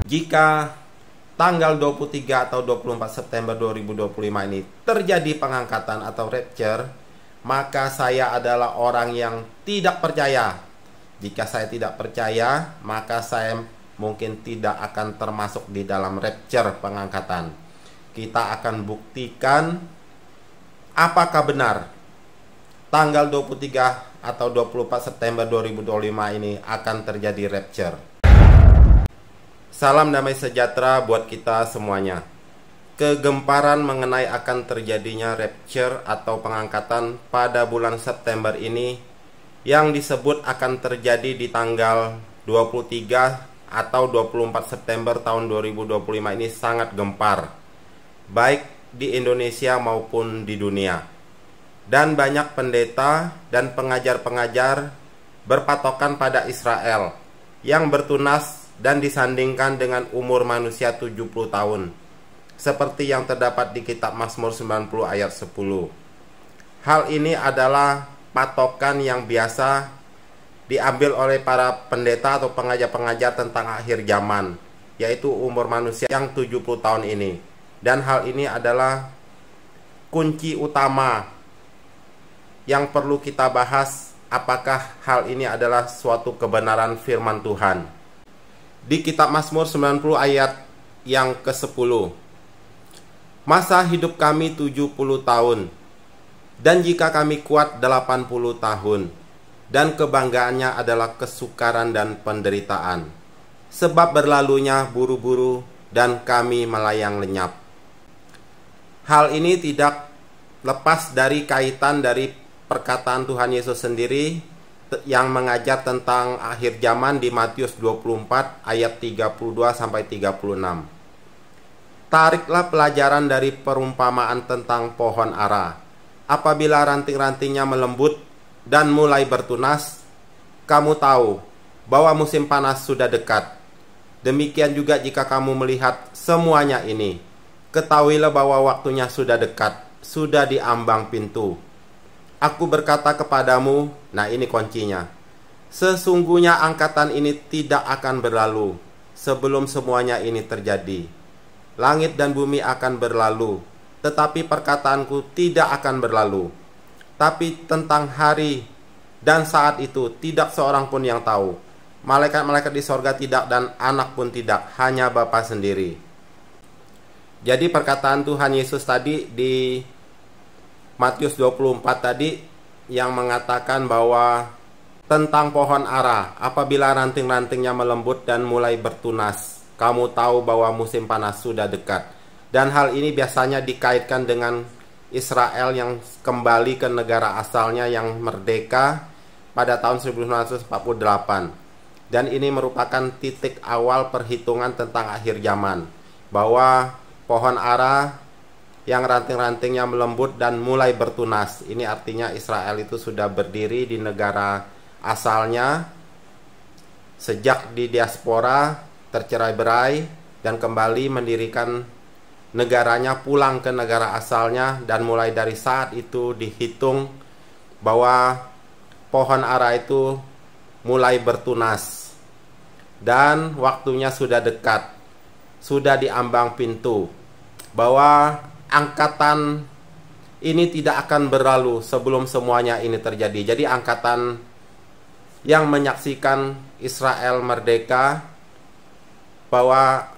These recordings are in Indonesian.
Jika tanggal 23 atau 24 September 2025 ini terjadi pengangkatan atau rapture, maka saya adalah orang yang tidak percaya. Jika saya tidak percaya, maka saya mungkin tidak akan termasuk di dalam rapture pengangkatan. Kita akan buktikan apakah benar tanggal 23 atau 24 September 2025 ini akan terjadi rapture. Salam damai sejahtera buat kita semuanya. Kegemparan mengenai akan terjadinya rapture atau pengangkatan pada bulan September ini yang disebut akan terjadi di tanggal 23 atau 24 September tahun 2025 ini sangat gempar, baik di Indonesia maupun di dunia. Dan banyak pendeta dan pengajar-pengajar berpatokan pada Israel yang bertunas dan disandingkan dengan umur manusia 70 tahun, seperti yang terdapat di kitab Mazmur 90 ayat 10. Hal ini adalah patokan yang biasa diambil oleh para pendeta atau pengajar-pengajar tentang akhir zaman, yaitu umur manusia yang 70 tahun ini. Dan hal ini adalah kunci utama yang perlu kita bahas, apakah hal ini adalah suatu kebenaran firman Tuhan. Di kitab Mazmur 90 ayat yang ke-10, masa hidup kami 70 tahun, dan jika kami kuat 80 tahun, dan kebanggaannya adalah kesukaran dan penderitaan, sebab berlalunya buru-buru dan kami melayang lenyap. Hal ini tidak lepas dari kaitan dari perkataan Tuhan Yesus sendiri yang mengajar tentang akhir zaman di Matius 24 ayat 32 sampai 36. Tariklah pelajaran dari perumpamaan tentang pohon ara. Apabila ranting-rantingnya melembut dan mulai bertunas, kamu tahu bahwa musim panas sudah dekat. Demikian juga jika kamu melihat semuanya ini, ketahuilah bahwa waktunya sudah dekat, sudah di ambang pintu. Aku berkata kepadamu, nah ini kuncinya, sesungguhnya angkatan ini tidak akan berlalu sebelum semuanya ini terjadi. Langit dan bumi akan berlalu, tetapi perkataanku tidak akan berlalu. Tapi tentang hari dan saat itu tidak seorang pun yang tahu. Malaikat-malaikat di sorga tidak, dan anak pun tidak, hanya Bapa sendiri. Jadi perkataan Tuhan Yesus tadi di Matius 24 tadi yang mengatakan bahwa tentang pohon ara, apabila ranting-rantingnya melembut dan mulai bertunas, kamu tahu bahwa musim panas sudah dekat. Dan hal ini biasanya dikaitkan dengan Israel yang kembali ke negara asalnya yang merdeka pada tahun 1948. Dan ini merupakan titik awal perhitungan tentang akhir zaman, bahwa pohon ara yang ranting-rantingnya melembut dan mulai bertunas, ini artinya Israel itu sudah berdiri di negara asalnya sejak di diaspora tercerai-berai dan kembali mendirikan negaranya, pulang ke negara asalnya. Dan mulai dari saat itu dihitung bahwa pohon ara itu mulai bertunas dan waktunya sudah dekat, sudah di ambang pintu, bahwa angkatan ini tidak akan berlalu sebelum semuanya ini terjadi. Jadi angkatan yang menyaksikan Israel merdeka, bahwa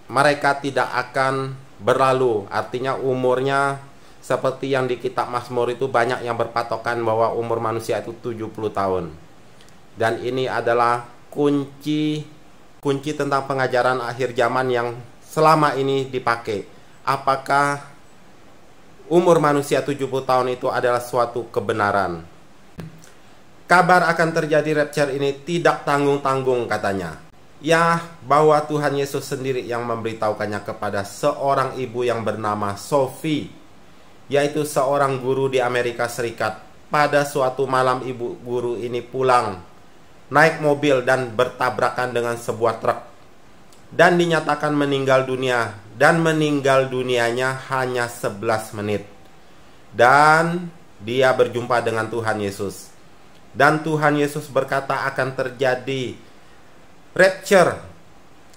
mereka tidak akan berlalu, artinya umurnya seperti yang di kitab Mazmur itu banyak yang berpatokan bahwa umur manusia itu 70 tahun. Dan ini adalah kunci tentang pengajaran akhir zaman yang selama ini dipakai. Apakah umur manusia 70 tahun itu adalah suatu kebenaran? Kabar akan terjadi rapture ini tidak tanggung-tanggung katanya. Ya, bahwa Tuhan Yesus sendiri yang memberitahukannya kepada seorang ibu yang bernama Sophie, yaitu seorang guru di Amerika Serikat. Pada suatu malam ibu guru ini pulang naik mobil dan bertabrakan dengan sebuah truk, dan dinyatakan meninggal dunia. Dan meninggal dunianya hanya 11 menit. Dan dia berjumpa dengan Tuhan Yesus. Dan Tuhan Yesus berkata akan terjadi rapture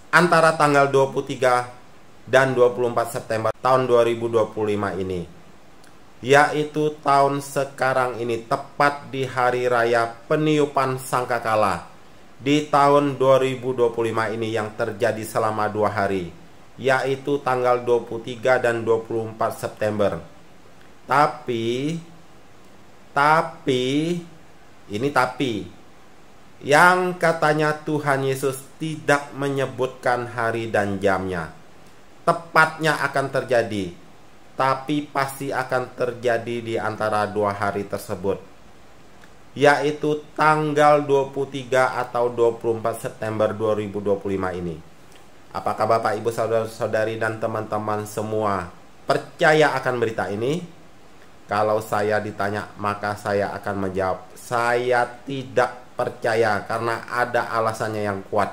antara tanggal 23 dan 24 September tahun 2025 ini, yaitu tahun sekarang ini, tepat di hari raya peniupan sangkakala di tahun 2025 ini yang terjadi selama 2 hari, yaitu tanggal 23 dan 24 September. Tapi yang katanya Tuhan Yesus tidak menyebutkan hari dan jamnya. Tepatnya akan terjadi, tapi pasti akan terjadi di antara 2 hari tersebut, yaitu tanggal 23 atau 24 September 2025 ini. Apakah Bapak, Ibu, Saudara-saudari, dan teman-teman semua percaya akan berita ini? Kalau saya ditanya, maka saya akan menjawab, saya tidak percaya karena ada alasannya yang kuat.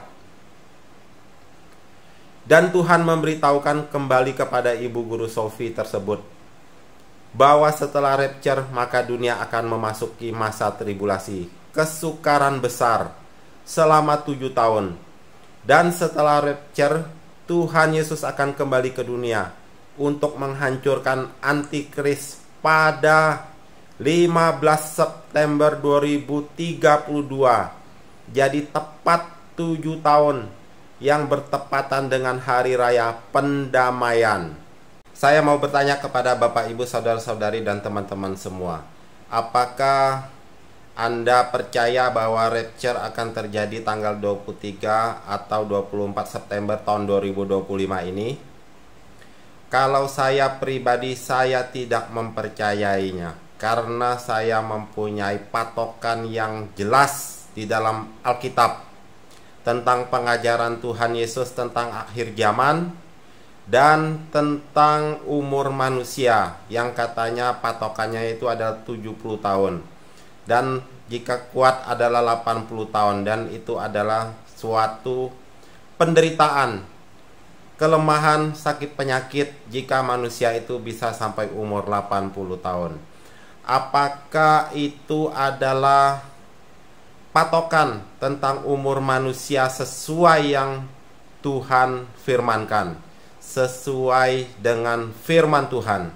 Dan Tuhan memberitahukan kembali kepada Ibu Guru Sophie tersebut bahwa setelah rapture maka dunia akan memasuki masa tribulasi, kesukaran besar selama 7 tahun. Dan setelah rapture, Tuhan Yesus akan kembali ke dunia untuk menghancurkan antikris pada 15 September 2032. Jadi tepat 7 tahun yang bertepatan dengan hari raya pendamaian. Saya mau bertanya kepada Bapak, Ibu, Saudara-saudari, dan teman-teman semua, apakah Anda percaya bahwa rapture akan terjadi tanggal 23 atau 24 September tahun 2025 ini? Kalau saya pribadi, saya tidak mempercayainya, karena saya mempunyai patokan yang jelas di dalam Alkitab tentang pengajaran Tuhan Yesus tentang akhir zaman dan tentang umur manusia yang katanya patokannya itu adalah 70 tahun, dan jika kuat adalah 80 tahun, dan itu adalah suatu penderitaan, kelemahan, sakit penyakit jika manusia itu bisa sampai umur 80 tahun. Apakah itu adalah patokan tentang umur manusia sesuai yang Tuhan firmankan, sesuai dengan firman Tuhan?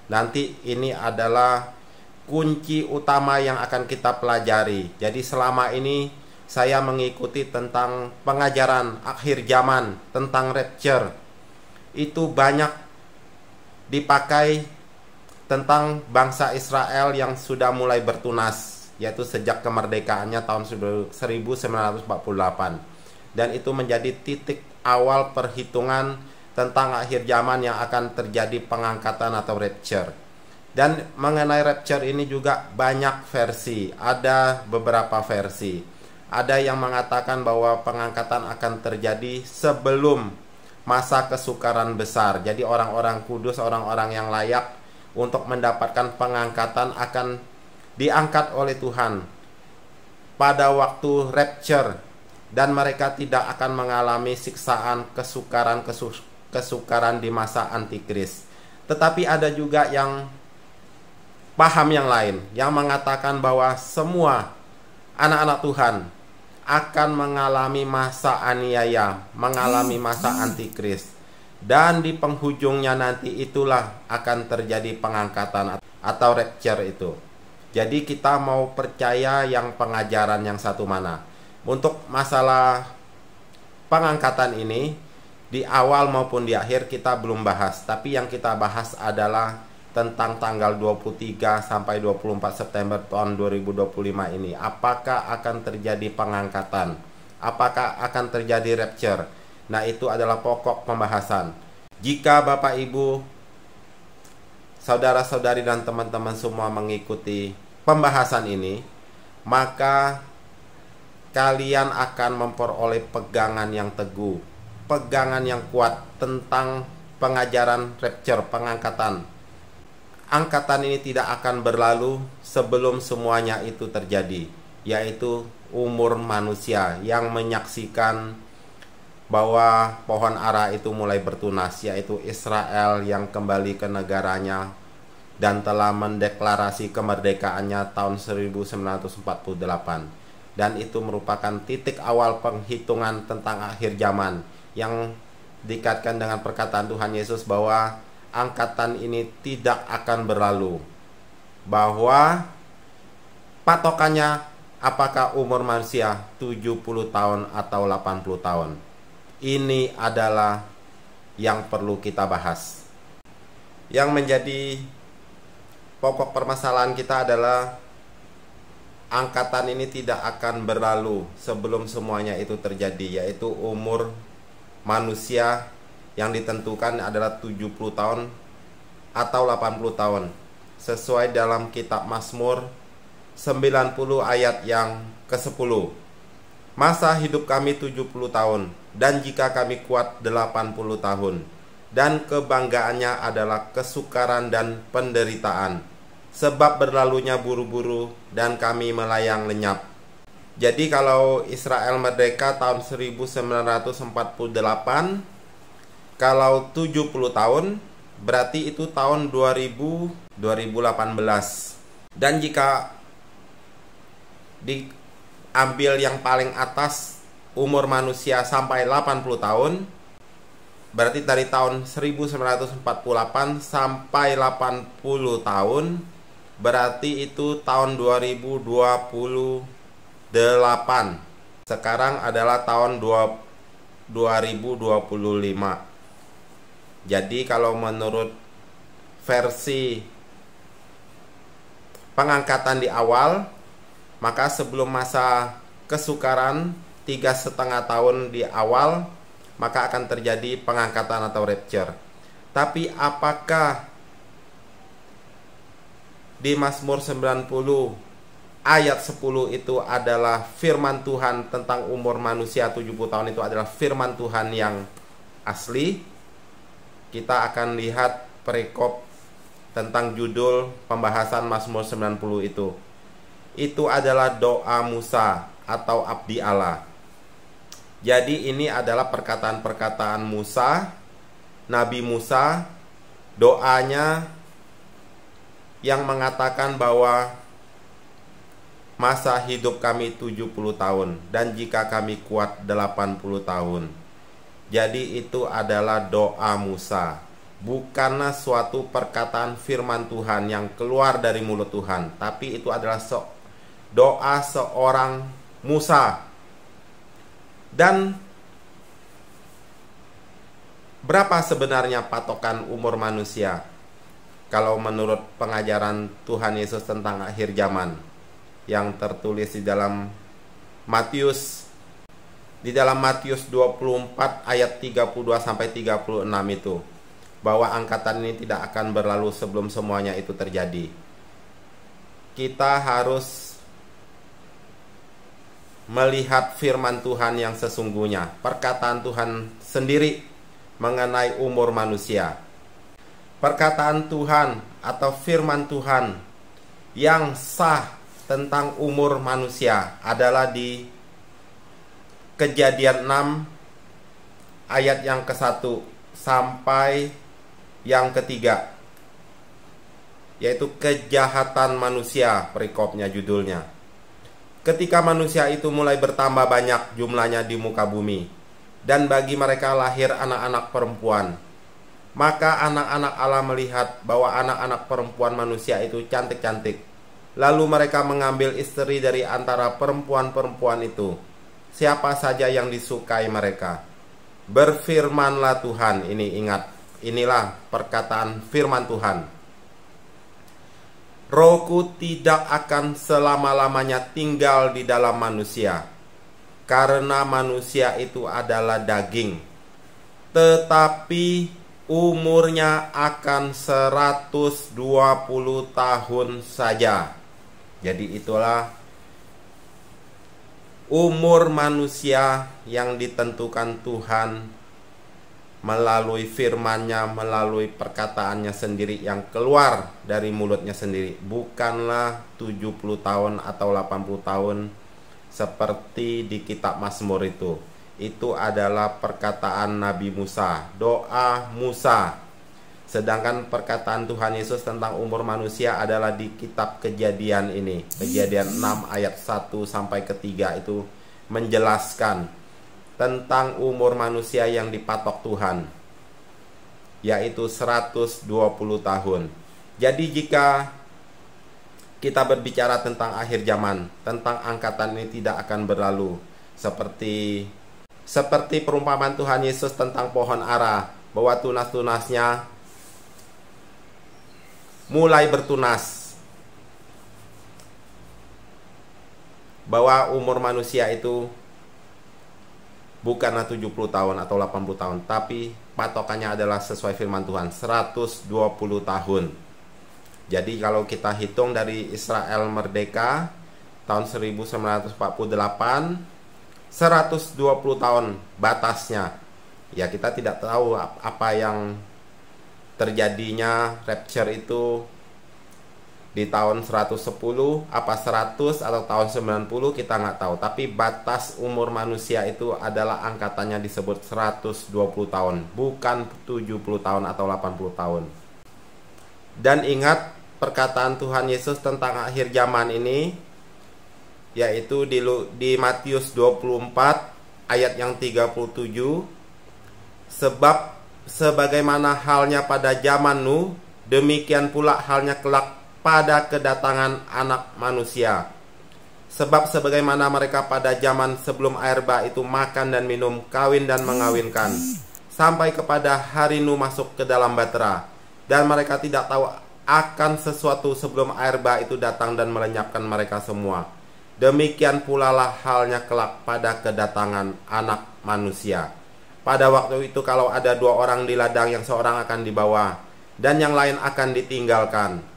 Nanti ini adalah kunci utama yang akan kita pelajari. Jadi selama ini saya mengikuti tentang pengajaran akhir zaman, tentang rapture. Itu banyak dipakai tentang bangsa Israel yang sudah mulai bertunas, yaitu sejak kemerdekaannya tahun 1948. Dan itu menjadi titik awal perhitungan tentang akhir zaman yang akan terjadi pengangkatan atau rapture. Dan mengenai rapture ini juga banyak versi, ada beberapa versi. Ada yang mengatakan bahwa pengangkatan akan terjadi sebelum masa kesukaran besar. Jadi orang-orang kudus, orang-orang yang layak untuk mendapatkan pengangkatan akan diangkat oleh Tuhan pada waktu rapture, dan mereka tidak akan mengalami siksaan kesukaran di masa antikris. Tetapi ada juga yang paham yang lain, yang mengatakan bahwa semua anak-anak Tuhan akan mengalami masa aniaya, mengalami masa antikris, dan di penghujungnya nanti itulah akan terjadi pengangkatan atau rapture itu. Jadi kita mau percaya yang pengajaran yang satu mana? Untuk masalah pengangkatan ini, di awal maupun di akhir kita belum bahas, tapi yang kita bahas adalah tentang tanggal 23 sampai 24 September tahun 2025 ini. Apakah akan terjadi pengangkatan? Apakah akan terjadi rapture? Nah, itu adalah pokok pembahasan. Jika Bapak, Ibu, saudara-saudari, dan teman-teman semua mengikuti pembahasan ini, maka kalian akan memperoleh pegangan yang teguh, pegangan yang kuat tentang pengajaran rapture, pengangkatan. Angkatan ini tidak akan berlalu sebelum semuanya itu terjadi, yaitu umur manusia yang menyaksikan bahwa pohon ara itu mulai bertunas, yaitu Israel yang kembali ke negaranya dan telah mendeklarasi kemerdekaannya tahun 1948. Dan itu merupakan titik awal penghitungan tentang akhir zaman, yang dikaitkan dengan perkataan Tuhan Yesus bahwa angkatan ini tidak akan berlalu. Bahwa patokannya apakah umur manusia 70 tahun atau 80 tahun. Ini adalah yang perlu kita bahas. Yang menjadi pokok permasalahan kita adalah angkatan ini tidak akan berlalu sebelum semuanya itu terjadi, yaitu umur manusia yang ditentukan adalah 70 tahun atau 80 tahun. Sesuai dalam kitab Mazmur 90 ayat yang ke-10. Masa hidup kami 70 tahun, dan jika kami kuat 80 tahun. Dan kebanggaannya adalah kesukaran dan penderitaan. Sebab berlalunya buru-buru dan kami melayang lenyap. Jadi kalau Israel merdeka tahun 1948, kalau 70 tahun, berarti itu tahun 2018. Dan jika diambil yang paling atas umur manusia sampai 80 tahun, berarti dari tahun 1948 sampai 80 tahun, berarti itu tahun 2028. Sekarang adalah tahun 2025. Jadi kalau menurut versi pengangkatan di awal, maka sebelum masa kesukaran 3,5 tahun di awal, maka akan terjadi pengangkatan atau rapture. Tapi apakah di Mazmur 90 ayat 10 itu adalah firman Tuhan tentang umur manusia 70 tahun itu adalah firman Tuhan yang asli? Kita akan lihat perikop tentang judul pembahasan Mazmur 90 itu. Itu adalah doa Musa atau abdi Allah. Jadi ini adalah perkataan-perkataan Musa, Nabi Musa, doanya yang mengatakan bahwa masa hidup kami 70 tahun dan jika kami kuat 80 tahun. Jadi itu adalah doa Musa, bukanlah suatu perkataan firman Tuhan yang keluar dari mulut Tuhan, tapi itu adalah doa seorang Musa. Dan berapa sebenarnya patokan umur manusia? Kalau menurut pengajaran Tuhan Yesus tentang akhir zaman yang tertulis di dalam Matius 24 ayat 32 sampai 36 itu, bahwa angkatan ini tidak akan berlalu sebelum semuanya itu terjadi. Kita harus melihat firman Tuhan yang sesungguhnya, perkataan Tuhan sendiri mengenai umur manusia. Perkataan Tuhan atau firman Tuhan yang sah tentang umur manusia adalah di Kejadian 6 ayat yang ke-1 sampai yang ke-3, yaitu kejahatan manusia, perikopnya judulnya. Ketika manusia itu mulai bertambah banyak jumlahnya di muka bumi, dan bagi mereka lahir anak-anak perempuan, maka anak-anak Allah melihat bahwa anak-anak perempuan manusia itu cantik-cantik. Lalu mereka mengambil istri dari antara perempuan-perempuan itu, siapa saja yang disukai mereka. Berfirmanlah Tuhan, ini ingat, inilah perkataan firman Tuhan. Rohku tidak akan selama-lamanya tinggal di dalam manusia, karena manusia itu adalah daging, tetapi umurnya akan 120 tahun saja. Jadi itulah umur manusia yang ditentukan Tuhan melalui firman-Nya, melalui perkataannya sendiri yang keluar dari mulutnya sendiri. Bukanlah 70 tahun atau 80 tahun seperti di kitab Mazmur itu. Itu adalah perkataan Nabi Musa, doa Musa. Sedangkan perkataan Tuhan Yesus tentang umur manusia adalah di kitab Kejadian ini. Kejadian 6 ayat 1 sampai ke 3 itu menjelaskan tentang umur manusia yang dipatok Tuhan, yaitu 120 tahun. Jadi jika kita berbicara tentang akhir zaman, tentang angkatan ini tidak akan berlalu, seperti perumpamaan Tuhan Yesus tentang pohon ara, bahwa tunas-tunasnya mulai bertunas, bahwa umur manusia itu bukanlah 70 tahun atau 80 tahun, tapi patokannya adalah sesuai firman Tuhan, 120 tahun. Jadi kalau kita hitung dari Israel merdeka tahun 1948, 120 tahun batasnya. Ya, kita tidak tahu apa yang terjadinya rapture itu di tahun 110, apa 100 atau tahun 90, kita nggak tahu. Tapi batas umur manusia itu adalah angkatannya disebut 120 tahun, bukan 70 tahun atau 80 tahun. Dan ingat perkataan Tuhan Yesus tentang akhir zaman ini, yaitu di Matius 24 ayat yang 37, sebab sebagaimana halnya pada zaman Nuh, demikian pula halnya kelak pada kedatangan Anak Manusia. Sebab sebagaimana mereka pada zaman sebelum air bah itu makan dan minum, kawin dan mengawinkan, sampai kepada hari Nuh masuk ke dalam bahtera, dan mereka tidak tahu akan sesuatu sebelum air bah itu datang dan melenyapkan mereka semua. Demikian pula lah halnya kelak pada kedatangan Anak Manusia. Pada waktu itu kalau ada 2 orang di ladang, yang seorang akan dibawa dan yang lain akan ditinggalkan.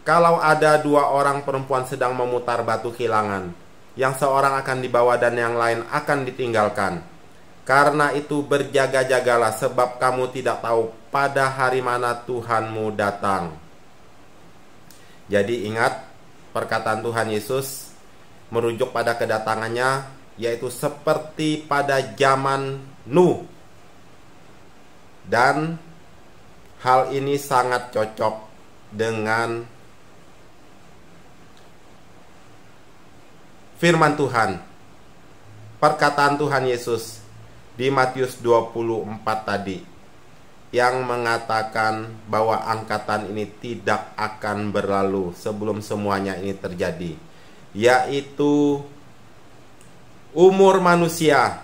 Kalau ada 2 orang perempuan sedang memutar batu kilangan, yang seorang akan dibawa dan yang lain akan ditinggalkan. Karena itu berjaga-jagalah, sebab kamu tidak tahu pada hari mana Tuhanmu datang. Jadi ingat, perkataan Tuhan Yesus merujuk pada kedatangannya, yaitu seperti pada zaman Nuh. Dan hal ini sangat cocok dengan firman Tuhan, perkataan Tuhan Yesus di Matius 24 tadi, yang mengatakan bahwa angkatan ini tidak akan berlalu sebelum semuanya ini terjadi, yaitu umur manusia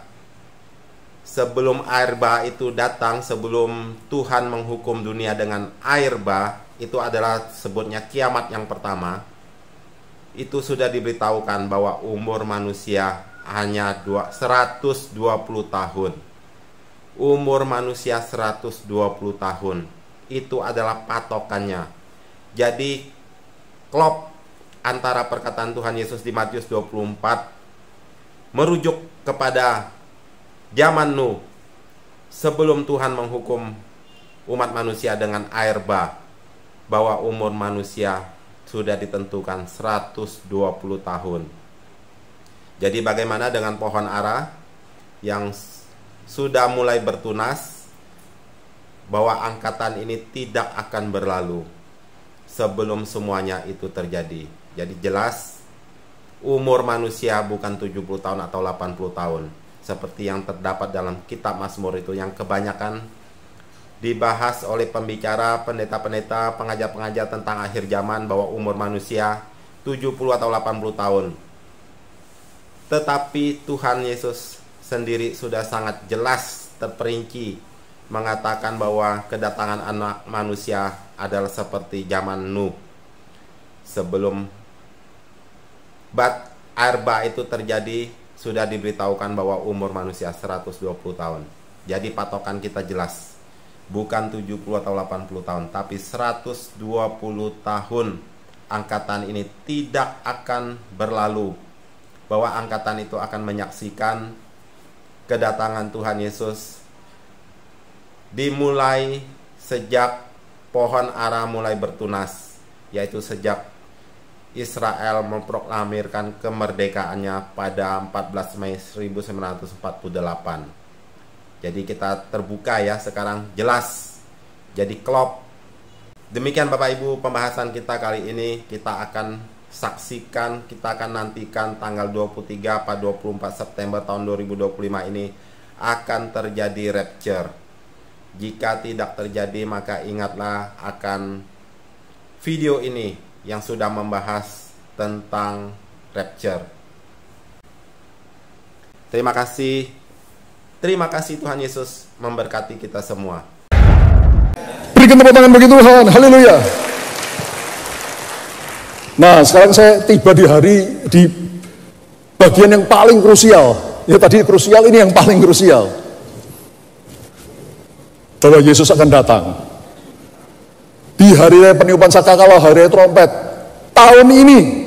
sebelum air bah itu datang, sebelum Tuhan menghukum dunia dengan air bah, itu adalah sebutnya kiamat yang pertama. Itu sudah diberitahukan bahwa umur manusia hanya 120 tahun. Umur manusia 120 tahun. Itu adalah patokannya. Jadi klop antara perkataan Tuhan Yesus di Matius 24 merujuk kepada zaman Nuh sebelum Tuhan menghukum umat manusia dengan air bah, bahwa umur manusia sudah ditentukan 120 tahun. Jadi bagaimana dengan pohon ara yang sudah mulai bertunas, bahwa angkatan ini tidak akan berlalu sebelum semuanya itu terjadi. Jadi jelas umur manusia bukan 70 tahun atau 80 tahun seperti yang terdapat dalam kitab Mazmur itu, yang kebanyakan dibahas oleh pembicara, pendeta-pendeta, pengajar-pengajar tentang akhir zaman, bahwa umur manusia 70 atau 80 tahun. Tetapi Tuhan Yesus sendiri sudah sangat jelas terperinci mengatakan bahwa kedatangan Anak Manusia adalah seperti zaman Nuh. Sebelum air bah itu terjadi, sudah diberitahukan bahwa umur manusia 120 tahun. Jadi patokan kita jelas, bukan 70 atau 80 tahun, tapi 120 tahun angkatan ini tidak akan berlalu. Bahwa angkatan itu akan menyaksikan kedatangan Tuhan Yesus dimulai sejak pohon ara mulai bertunas, yaitu sejak Israel memproklamirkan kemerdekaannya pada 14 Mei 1948. Jadi kita terbuka ya sekarang, jelas. Jadi klop. Demikian Bapak Ibu pembahasan kita kali ini. Kita akan saksikan, kita akan nantikan tanggal 23 pada 24 September tahun 2025 ini akan terjadi rapture. Jika tidak terjadi, maka ingatlah akan video ini yang sudah membahas tentang rapture. Terima kasih. Terima kasih, Tuhan Yesus memberkati kita semua. Berikan tepuk tangan bagi Tuhan. Haleluya. Nah, sekarang saya tiba di bagian yang paling krusial. Ya, tadi krusial, ini yang paling krusial. Bahwa Yesus akan datang. Di hari raya peniupan sangkakala, hari raya trompet, tahun ini,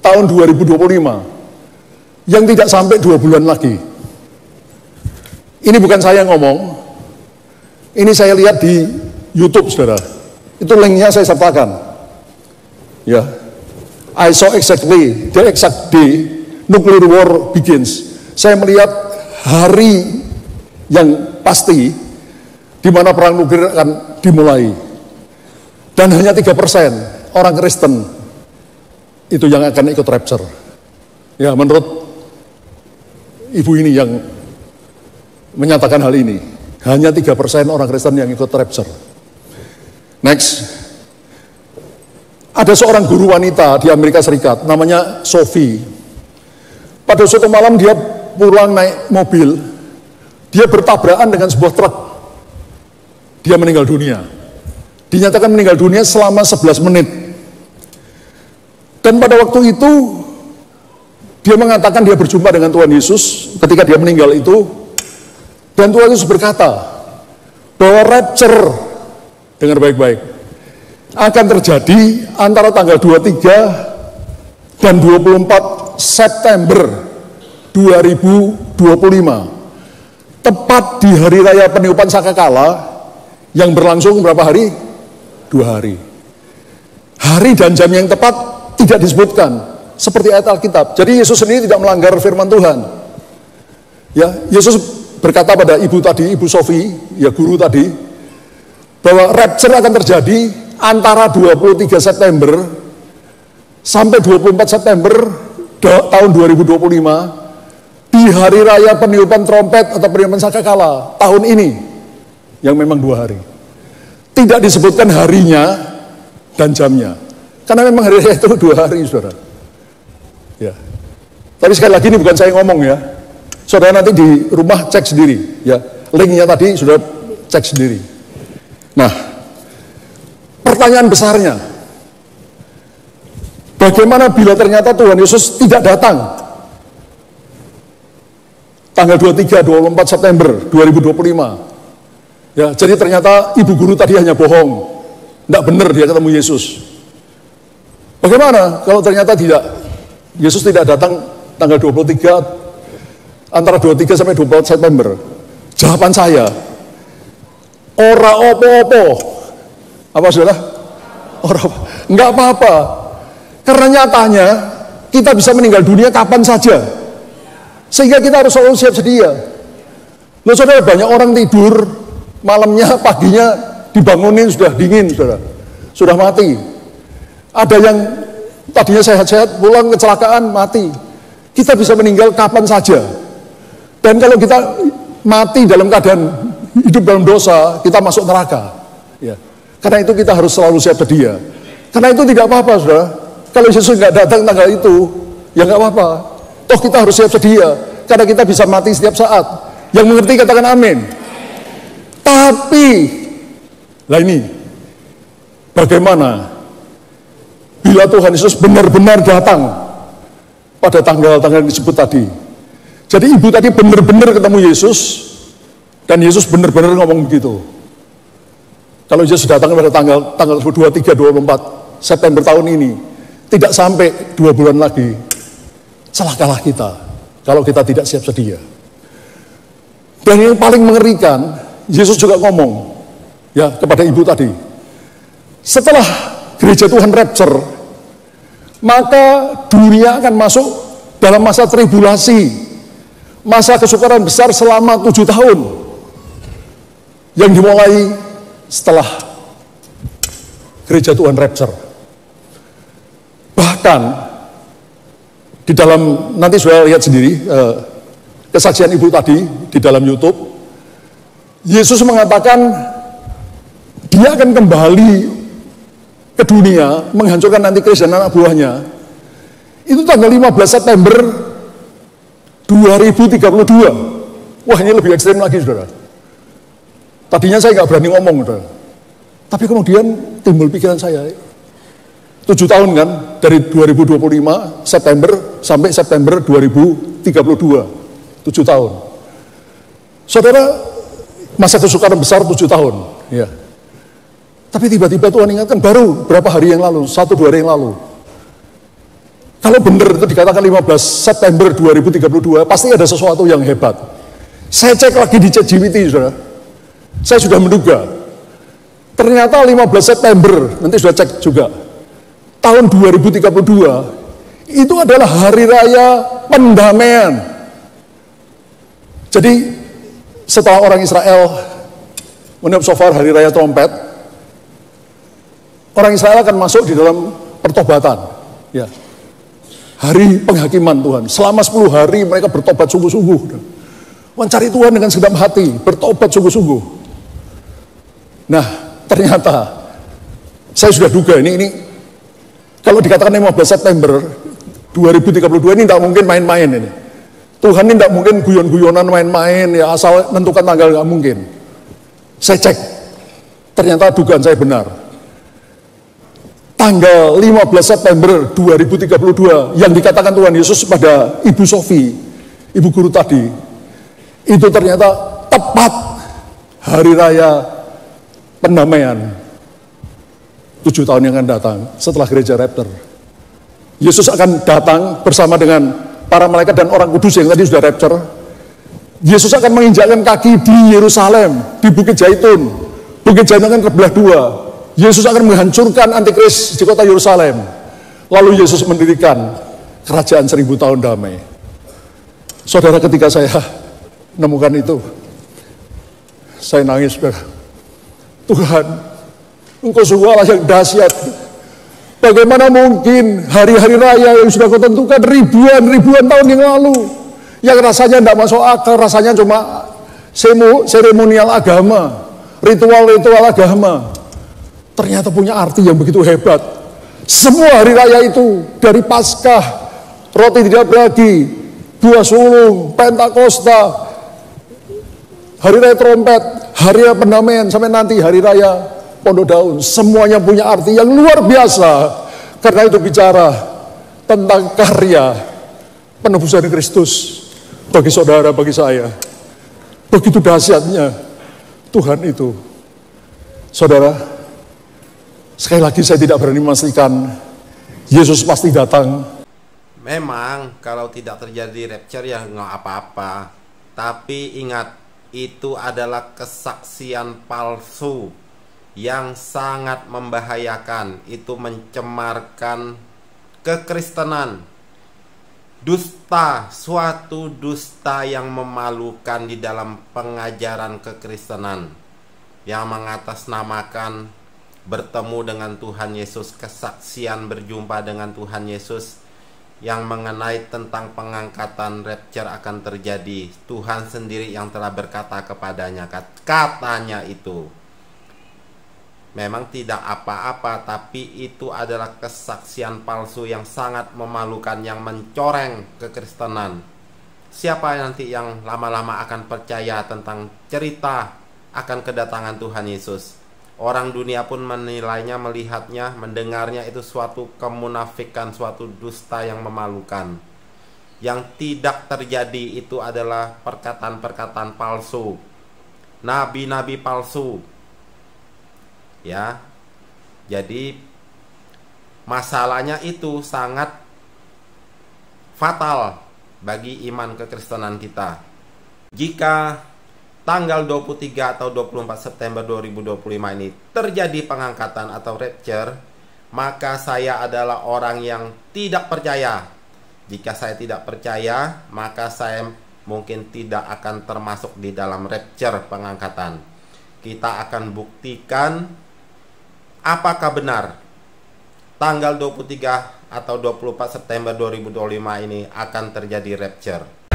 tahun 2025, yang tidak sampai 2 bulan lagi. Ini bukan saya yang ngomong, ini saya lihat di YouTube, saudara. Itu linknya saya sertakan. Ya, I saw exactly the exact day nuclear war begins. Saya melihat hari yang pasti di mana perang nuklir akan dimulai. Dan hanya 3% orang Kristen itu yang akan ikut rapture. Ya, menurut ibu ini yang menyatakan hal ini, hanya 3% orang Kristen yang ikut rapture. Next. Ada seorang guru wanita di Amerika Serikat, namanya Sophie. Pada suatu malam dia pulang naik mobil, dia bertabrakan dengan sebuah truk. Dia meninggal dunia. Dinyatakan meninggal dunia selama 11 menit. Dan pada waktu itu, dia mengatakan dia berjumpa dengan Tuhan Yesus ketika dia meninggal itu. Dan Tuhan Yesus berkata, bahwa rapture, dengar baik-baik, akan terjadi antara tanggal 23 dan 24 September 2025. Tepat di hari raya peniupan sangkakala yang berlangsung berapa hari? 2 hari. Hari dan jam yang tepat tidak disebutkan seperti ayat Alkitab. Jadi Yesus sendiri tidak melanggar firman Tuhan. Ya, Yesus berkata pada ibu tadi, Ibu Sophie, ya guru tadi, bahwa rapture akan terjadi antara 23 September sampai 24 September tahun 2025 di hari raya peniupan trompet atau peniupan sangkakala tahun ini yang memang 2 hari. Tidak disebutkan harinya dan jamnya. Karena memang hari raya itu 2 hari, saudara. Ya. Tapi sekali lagi ini bukan saya ngomong ya. Saudara nanti di rumah cek sendiri ya. Linknya tadi sudah cek sendiri. Nah, pertanyaan besarnya, bagaimana bila ternyata Tuhan Yesus tidak datang tanggal 23-24 September 2025? Ya, jadi ternyata ibu guru tadi hanya bohong, tidak benar dia ketemu Yesus. Bagaimana kalau ternyata Yesus tidak datang tanggal 23, antara 23 sampai 24 September? Jawaban saya, ora opo-opo. Apa saudara? Enggak apa-apa. Karena nyatanya kita bisa meninggal dunia kapan saja. Sehingga kita harus selalu siap sedia. Loh saudara, banyak orang tidur, malamnya, paginya dibangunin sudah dingin, saudara. Sudah mati. Ada yang tadinya sehat-sehat, pulang kecelakaan, mati. Kita bisa meninggal kapan saja. Dan kalau kita mati dalam keadaan hidup dalam dosa, kita masuk neraka. Ya. Karena itu kita harus selalu siap sedia. Karena itu tidak apa-apa, saudara. Kalau Yesus nggak datang tanggal itu, ya nggak apa-apa. Toh kita harus siap sedia. Karena kita bisa mati setiap saat. Yang mengerti katakan amin. Tapi, lah ini, bagaimana bila Tuhan Yesus benar-benar datang pada tanggal-tanggal yang disebut tadi? Jadi ibu tadi benar-benar ketemu Yesus, dan Yesus benar-benar ngomong begitu. Kalau Yesus datang pada tanggal 23-24 September tahun ini, tidak sampai 2 bulan lagi, celakalah kita kalau kita tidak siap sedia. Dan yang paling mengerikan, Yesus juga ngomong ya kepada ibu tadi, setelah gereja Tuhan rapture, maka dunia akan masuk dalam masa tribulasi, masa kesukaran besar selama 7 tahun, yang dimulai setelah gereja Tuhan rapture. Bahkan di dalam, nanti sudah lihat sendiri kesaksian ibu tadi di dalam YouTube, Yesus mengatakan dia akan kembali ke dunia menghancurkan antikris dan anak buahnya. Itu tanggal 15 September 2032. Wah, ini lebih ekstrem lagi, saudara. Tadinya saya nggak berani ngomong, saudara. Tapi kemudian timbul pikiran saya, 7 tahun kan, dari 2025 September sampai September 2032, 7 tahun. Saudara, masa kesukaran besar 7 tahun. Ya. Tapi tiba-tiba Tuhan ingatkan baru berapa hari yang lalu, 1-2 hari yang lalu. Kalau benar itu dikatakan 15 September 2032, pasti ada sesuatu yang hebat. Saya cek lagi di ChatGPT, saudara. Saya sudah menduga. Ternyata 15 September, nanti sudah cek juga. Tahun 2032, itu adalah hari raya pendamaian. Jadi, setelah orang Israel meniup shofar hari raya trompet, orang Israel akan masuk di dalam pertobatan. Ya. Hari penghakiman Tuhan. Selama 10 hari mereka bertobat sungguh-sungguh. Mencari Tuhan dengan segenap hati, bertobat sungguh-sungguh. Nah, ternyata saya sudah duga ini kalau dikatakan 15 September 2032 ini tidak mungkin main-main ini. Tuhan ini tidak mungkin guyon-guyonan main-main ya asal menentukan tanggal, nggak mungkin. Saya cek, ternyata dugaan saya benar. Tanggal 15 September 2032 yang dikatakan Tuhan Yesus pada Ibu Sofi, Ibu Guru tadi, itu ternyata tepat hari raya pendamaian 7 tahun yang akan datang setelah gereja rapture. Yesus akan datang bersama dengan para malaikat dan orang kudus yang tadi sudah rapture. Yesus akan menginjakkan kaki di Yerusalem, di Bukit Zaitun. Bukit Zaitun akan terbelah dua. Yesus akan menghancurkan antikris di kota Yerusalem. Lalu Yesus mendirikan kerajaan 1000 tahun damai. Saudara, ketika saya menemukan itu, saya nangis, saudara. Tuhan, Engkau sungguh Allah yang dahsyat. Bagaimana mungkin hari-hari raya yang sudah Kau tentukan ribuan tahun yang lalu, yang rasanya tidak masuk akal, rasanya cuma seremonial agama, ritual-ritual agama, ternyata punya arti yang begitu hebat. Semua hari raya itu, dari Paskah, roti tidak beragi, buah sulung, Pentakosta, hari raya trompet, hari raya pendamaian, sampai nanti hari raya Pondok Daun, semuanya punya arti yang luar biasa. Karena itu bicara tentang karya penebusan Kristus bagi saudara, bagi saya. Begitu dahsyatnya Tuhan itu. Saudara, sekali lagi saya tidak berani memastikan Yesus pasti datang. Memang kalau tidak terjadi rapture ya nggak apa-apa. Tapi ingat, itu adalah kesaksian palsu yang sangat membahayakan. Itu mencemarkan kekristenan. Dusta, suatu dusta yang memalukan di dalam pengajaran kekristenan, yang mengatasnamakan bertemu dengan Tuhan Yesus, kesaksian berjumpa dengan Tuhan Yesus, yang mengenai tentang pengangkatan rapture akan terjadi. Tuhan sendiri yang telah berkata kepadanya, katanya itu memang tidak apa-apa, tapi itu adalah kesaksian palsu yang sangat memalukan, yang mencoreng kekristenan. Siapa nanti yang lama-lama akan percaya tentang cerita akan kedatangan Tuhan Yesus? Orang dunia pun menilainya, melihatnya, mendengarnya itu suatu kemunafikan, suatu dusta yang memalukan. Yang tidak terjadi itu adalah perkataan-perkataan palsu, nabi-nabi palsu. Ya, jadi masalahnya itu sangat fatal bagi iman kekristenan kita. Jika tanggal 23 atau 24 September 2025 ini terjadi pengangkatan atau rapture, maka saya adalah orang yang tidak percaya. Jika saya tidak percaya, maka saya mungkin tidak akan termasuk di dalam rapture pengangkatan. Kita akan buktikan apakah benar tanggal 23 atau 24 September 2025 ini akan terjadi rapture.